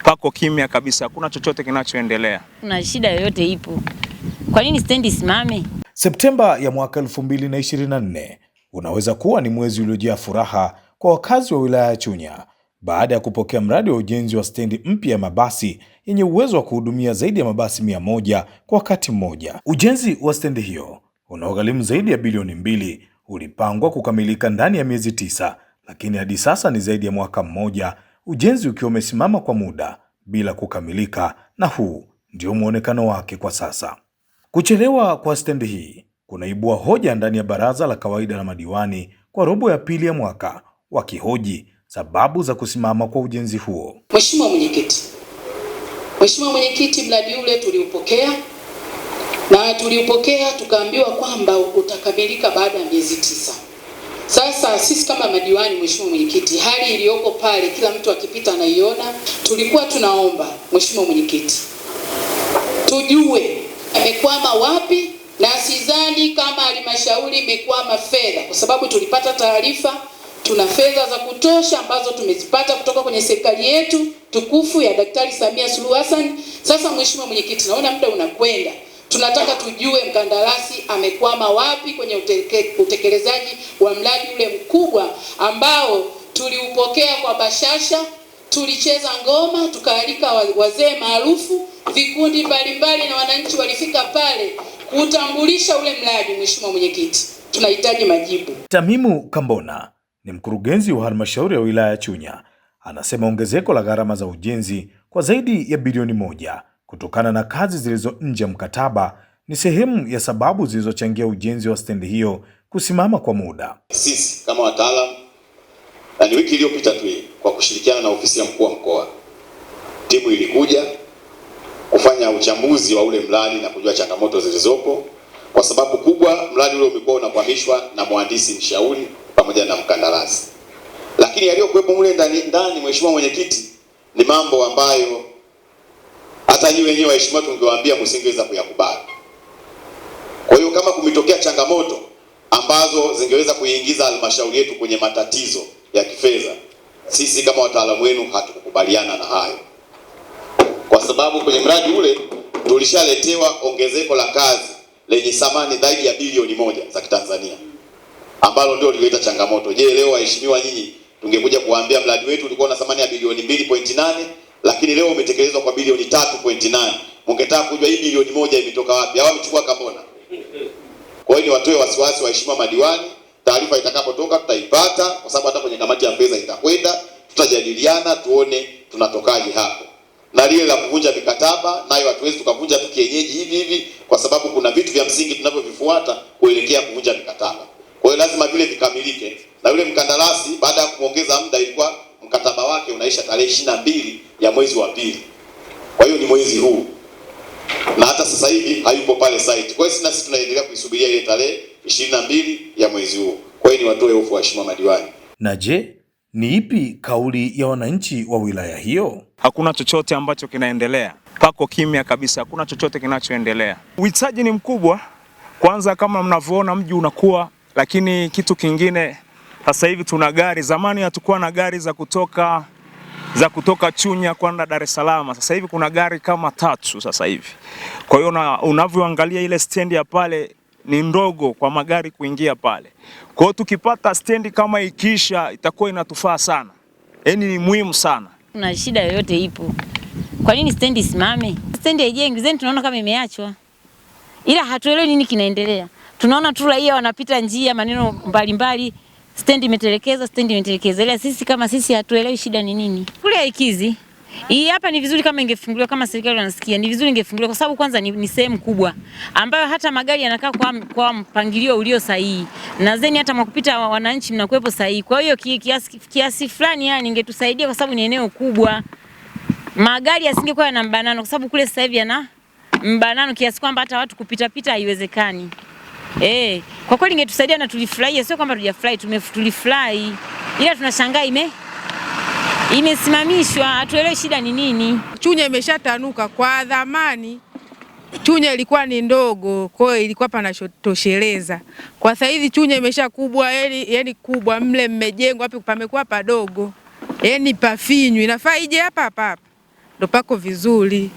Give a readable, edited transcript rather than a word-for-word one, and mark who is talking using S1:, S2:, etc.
S1: pako kimya kabisa, hakuna chochote kinachoendelea.
S2: Kuna shida yoyote ipo? Kwa nini stendi isimame?
S3: Septemba ya mwaka 2024 unaweza kuwa ni mwezi uliojaa furaha kwa wakazi wa wilaya ya Chunya baada ya kupokea mradi wa ujenzi wa stendi mpya ya mabasi yenye uwezo wa kuhudumia zaidi ya mabasi 100 kwa wakati mmoja. Ujenzi wa stendi hiyo unaogharimu zaidi ya bilioni 2 ulipangwa kukamilika ndani ya miezi 9, lakini hadi sasa ni zaidi ya mwaka mmoja ujenzi ukiwa umesimama kwa muda bila kukamilika, na huu ndio muonekano wake kwa sasa. Kuchelewa kwa stendi hii kunaibua hoja ndani ya baraza la kawaida la madiwani kwa robo ya pili ya mwaka, wakihoji sababu za kusimama kwa ujenzi huo.
S4: Mheshimiwa Mwenyekiti, mradi ule tuliupokea tukaambiwa kwamba utakamilika baada ya miezi 9. Sasa sisi kama madiwani, Mheshimiwa Mwenyekiti, hali iliyoko pale kila mtu akipita anaiona. Tulikuwa tunaomba Mheshimiwa Mwenyekiti tujue amekwama wapi, na sidhani kama halmashauri imekwama fedha, kwa sababu tulipata taarifa tuna fedha za kutosha ambazo tumezipata kutoka kwenye serikali yetu tukufu ya Daktari Samia Suluhu Hassan. Sasa Mheshimiwa Mwenyekiti, naona muda unakwenda, tunataka tujue mkandarasi amekwama wapi kwenye utekelezaji wa mradi ule mkubwa ambao tuliupokea kwa bashasha. Tulicheza ngoma, tukaalika wazee maarufu, vikundi mbalimbali na wananchi walifika pale kutambulisha ule mradi. Mheshimiwa Mwenyekiti, tunahitaji majibu.
S3: Tamimu Kambona ni mkurugenzi wa halmashauri ya wilaya ya Chunya. Anasema ongezeko la gharama za ujenzi kwa zaidi ya bilioni 1 kutokana na kazi zilizo nje ya mkataba ni sehemu ya sababu zilizochangia ujenzi wa stendi hiyo kusimama kwa muda.
S5: Sisi kama wataalamu, na ni wiki iliyopita tu kwa kushirikiana na ofisi ya mkuu wa mkoa, timu ilikuja kufanya uchambuzi wa ule mradi na kujua changamoto zilizopo, kwa sababu kubwa mradi ule umekuwa unakwamishwa na mhandisi mshauri pamoja na mkandarasi. Lakini yaliyokuwepo mule ndani, Mheshimiwa Mwenyekiti, ni mambo ambayo hata nyinyi wenyewe waheshimiwa tungewaambia msingeweza kuyakubali. Kwa hiyo kama kumetokea changamoto ambazo zingeweza kuingiza halmashauri yetu kwenye matatizo ya kifedha, sisi kama wataalamu wenu hatukukubaliana na hayo, kwa sababu kwenye mradi ule tulishaletewa ongezeko la kazi lenye thamani zaidi ya bilioni 1 za Kitanzania, ambalo ndio lilileta changamoto. Je, leo waheshimiwa nyinyi tungekuja kuambia mradi wetu ulikuwa na thamani ya bilioni 2.8 lakini leo umetekelezwa kwa bilioni 3.8, mngetaka kujua hii bilioni 1 imetoka wapi? Hao wamechukua Kambona. Kwa hiyo ni watoe wasiwasi waheshimiwa madiwani, taarifa itakapotoka tutaipata, kwa sababu hata kwenye kamati ya fedha itakwenda, tutajadiliana tuone tunatokaje hapo. Na lile la kuvunja mikataba nayo hatuwezi tukavunja tu kienyeji hivi, kwa sababu kuna vitu vya msingi tunavyovifuata kuelekea kuvunja mikataba. Kwa hiyo lazima vile vikamilike, na yule mkandarasi baada ya kuongeza muda, ilikuwa mkataba wake unaisha tarehe 22 ya mwezi wa pili. Kwa hiyo ni mwezi huu, na hata sasa hivi hayupo pale site. Kwa hiyo sisi tunaendelea kuisubiria ile tarehe 22 ya mwezi huu. Kwa hiyo ni watoe hofu waheshimiwa madiwani.
S3: Na je, ni ipi kauli ya wananchi wa wilaya hiyo?
S1: Hakuna chochote ambacho kinaendelea, pako kimya kabisa, hakuna chochote kinachoendelea. Uhitaji ni mkubwa, kwanza kama mnavyoona mji unakuwa, lakini kitu kingine sasa hivi tuna gari. Zamani hatukuwa na gari za kutoka Chunya kwenda Dar es Salaam. Sasa hivi kuna gari kama 3 sasa hivi. Kwa hiyo unavyoangalia ile stendi ya pale ni ndogo kwa magari kuingia pale. Kwa hiyo tukipata stendi kama ikisha itakuwa inatufaa sana. Yaani ni muhimu sana.
S2: Kuna shida yoyote ipo? Kwa nini stendi isimame? Stendi haijengwi, zeni tunaona kama imeachwa. Ila hatuelewi nini kinaendelea. Tunaona tu raia wanapita njia, maneno mbalimbali, stendi imetelekezwa, ila sisi kama sisi hatuelewi shida ni nini. Kule haikizi. Hii hapa ni vizuri kama ingefunguliwa, kama serikali wanasikia, ni vizuri ingefunguliwa, kwa sababu kwanza ni sehemu kubwa ambayo hata magari yanakaa kwa mpangilio ulio sahihi, na zeni hata mkupita wananchi mnakuepo sahihi. Kwa hiyo kiasi fulani yani ingetusaidia, kwa sababu ni eneo kubwa. Magari yasingekuwa yana mbanano, kwa sababu kule sasa hivi yana mbanano kiasi kwamba hata watu kupita pita haiwezekani. Kwa kweli ingetusaidia na tulifurahia, sio kwamba tujafurahi, tulifurahi. Ila tunashangaa imesimamishwa, hatuelewi shida ni nini.
S6: Chunya imeshatanuka. Kwa zamani Chunya ilikuwa ni ndogo, kwa hiyo ilikuwa panatosheleza. Kwa sasa hivi Chunya imesha kubwa, yani kubwa, mle mmejengwa wapi pamekuwa padogo. Yani pafinyu, inafaa ije hapa. ndo pako vizuri.